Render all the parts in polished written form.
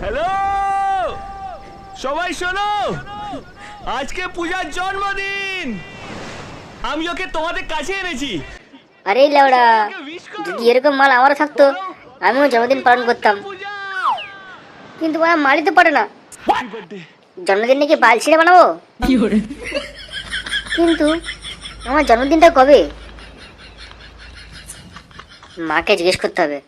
Hello সবাই শোনো, আজকে পূজার জন্মদিন। আমি ওকে তোমাদের কাছে এনেছি। আরে লেওড়া, যদি এরকম মাল আমারও থাকতো আমিও জন্মদিন পালন করতাম, কিন্তু ওরা মালই তো পারে না। জন্মদিন নাকি বাল ছিঁড়ে বানাবো? কিন্তু আমার জন্মদিনটা কবে? মাকে জিজ্ঞেস করতে হবে।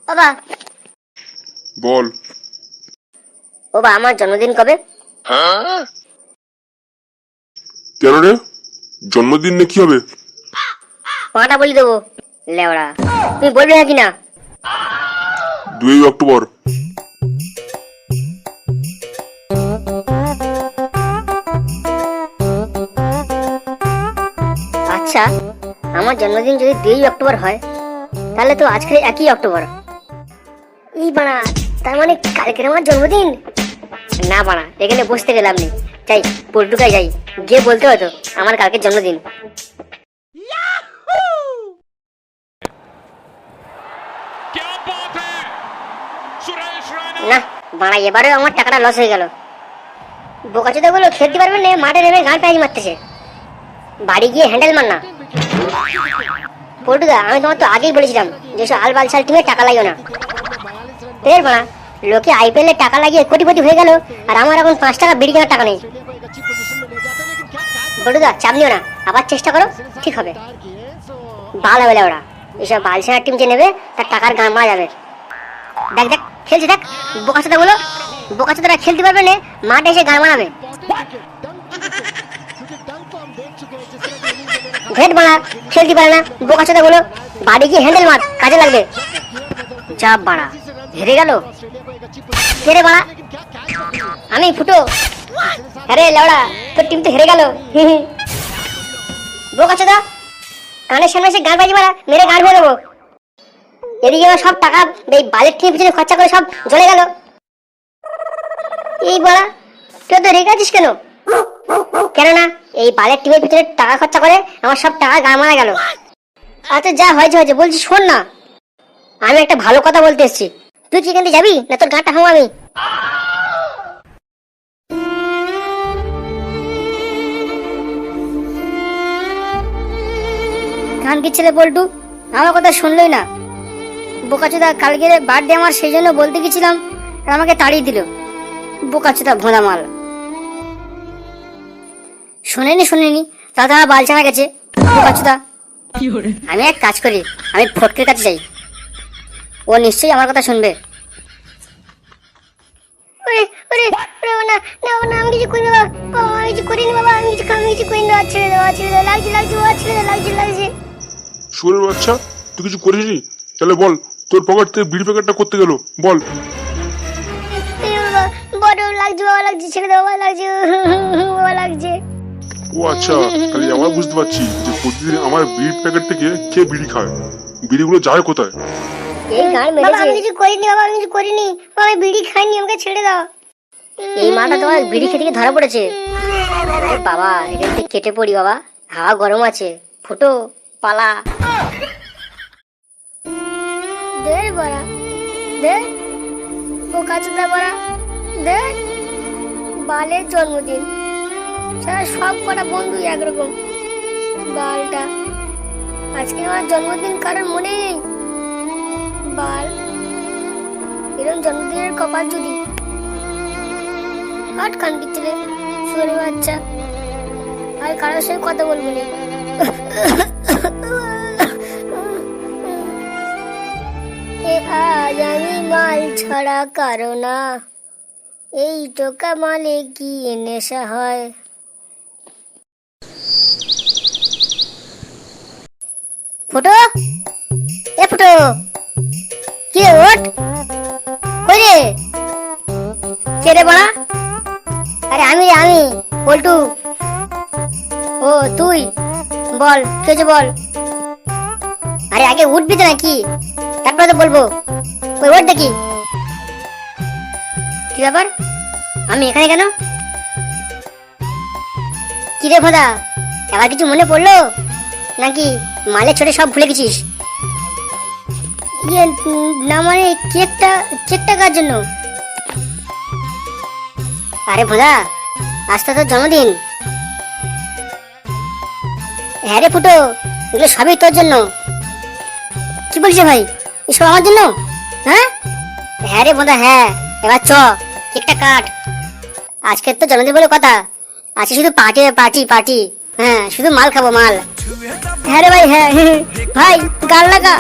বাবা বল। বাবা, আমার জন্মদিন কবে? কেন রে, জন্মদিন না কি হবে? মাটা বলি দেবো। লেওড়া, তুমি বলবে নাকি না? 2 অক্টোবর। আচ্ছা, আমার জন্মদিন যদি 2 অক্টোবর হয় তাহলে তো আজকে 1 অক্টোবর। এই বাড়া, তার মানে কালকের আমার জন্মদিন? না বাড়া, এখানে বসতে গেলাম নেই, যাই পল্টুকায় যাই, গিয়ে বলতে হতো আমার কালকের জন্মদিন। না বাড়া, এবারেও আমার টাকাটা লস হয়ে গেল। বোকাচোদা গুলো খেলতে পারবে না, মাঠে নেমে গান প্রাইজ মারতেছে। বাড়ি গিয়ে হ্যান্ডেল মার না। পল্টুদা, আমি তোমার তো আগেই বলেছিলাম যে সব আলবালসাল টিমে টাকা লাগিও না। ফের বাড়া, লোকে আইপিএল এ টাকা লাগিয়ে কোটিপতি হয়ে গেল, আর আমার এখন 5 টাকা বিড়ি কেনার টাকা নেই। পল্টুদা, চাপ নিও না, আবার চেষ্টা করো, ঠিক হবে। বাল হবে ওরা, এইসব বালসার টিম যে নেবে তার টাকার গান মারা যাবে। দেখ দেখ খেলছে, দেখ বোকাচোদা গুলো, বোকাচোদারা খেলতে পারবে না, মাঠে এসে গান মারাবে। ভেট বাড়া, খেলতে পারে না বোকাচোদা গুলো, বাড়ি গিয়ে হ্যান্ডেল মার, কাজে লাগবে। চাপ বাড়া, হেরে গেল। হেরে বাড়া, আমি ফুটো। আরে লেওড়া, তোর টিম তো হেরে গেল। বোকাচোদা, কানের সামনে এসে গান বাজি মারা, মেরে গান ভরে দেবো। এদিকে সব টাকা এই বাজেট টিমের পিছনে খরচা করে সব জ্বলে গেল। এই বাড়া, তুই তো রেগে আছিস কেন? কেননা এই বালের টিমের পিছনে টাকা খরচা করে আমার সব টাকা গান মারা গেল। আচ্ছা যা হয়েছে হয়েছে, বলছি শোন না, আমি একটা ভালো কথা বলতে এসেছি। তুই কি এখান থেকে যাবি না তোর গানটা হাম আমি? গান কি ছেলে পল্টু, আমার কথা শুনলই না। বোকাচোদা কালকে বার্থডে আমার, সেই জন্য বলতে গেছিলাম আর আমাকে তাড়িয়ে দিল। বোকাচোদা ভোঁদা মাল। শোনেনি দাদা বালচানা গেছে। বোকাচোদা, আমি এক কাজ করি, আমি ফটকের কাছে যাই, ও নিশ্চয়ই আমার কথা শুনবে। আমি কিছু করিনি বাবা, আমি কিছু করিনি বাবা, আমি কিছু করিনি, ছেড়ে দেওয়া লাগছে। শুয়োরের বাচ্চা, তুই কিছু করিসনি? তাহলে বল, তোর পকেট থেকে বিড়ি প্যাকেটটা করতে গেল, বল। বড় লাগছে বাবা, লাগছে, ছেড়ে দেওয়া লাগছে বাবা, লাগছে। ও আচ্ছা, তাহলে আবার বুঝতে পারছি যে প্রতিদিন আমার বিড়ির প্যাকেট থেকে কে বিড়ি খায়, বিড়িগুলো যায় কোথায়? এই গান মেরেছে। আমি কিছু করিনি বাবা, আমি কিছু করিনি বাবা, আমি বিড়ি খাইনি, আমাকে ছেড়ে দাও। এই মাটা তোমার বিড়ি খেতে গিয়ে ধরা পড়েছে। আরে বাবা, এখান থেকে কেটে পড়ি বাবা, হাওয়া গরম আছে, ফুটো পালা। দে বড়া, দে বোকাচোদা বড়া, দে। বালের জন্মদিন, সারা সব কটা বন্ধু একরকম। বালটা, আজকে আমার জন্মদিন কারোর মনে নেই। বাল, এরকম জন্মদিনের কপাল যদি। হাট কান্দি ছেলে, শুয়ে বাচ্চা, আর কারোর সঙ্গে কথা বলবো না। আজ আমি মাল ছাড়া কারো না, এই টোকা মালে কি নেশা হয়। ফুটো, এ ফুটো, কি ওঠ, কই রে? কে রে বড়া? আরে আমি পল্টু। ও তুই, বল কে যে বল। আরে আগে উঠবি তো নাকি, তারপরে তো বলবো। ওই ওঠ দেখি। কি ব্যাপার, আমি এখানে কেন? কি রে ভোদা, এবার কিছু মনে পড়লো নাকি? মালের ছোটে সব ভুলে গেছিস। ইয়ে না মানে কেকটা কার জন্য? আরে ভোলা, আজ তো তোর জন্মদিন। হ্যাঁ রে ফুটো, এগুলো সবই তোর জন্য। কি বলছো ভাই, এসব আমার জন্য? হ্যাঁ হ্যাঁ রে বোধা, হ্যাঁ। এবার চ, কেকটা কাট। আজকের তো জন্মদিন বলে কথা, আজকে শুধু পার্টি পার্টি পার্টি। হ্যাঁ, শুধু মাল খাবো মাল। হ্যাঁ রে ভাই, হ্যাঁ ভাই গাল লাগা।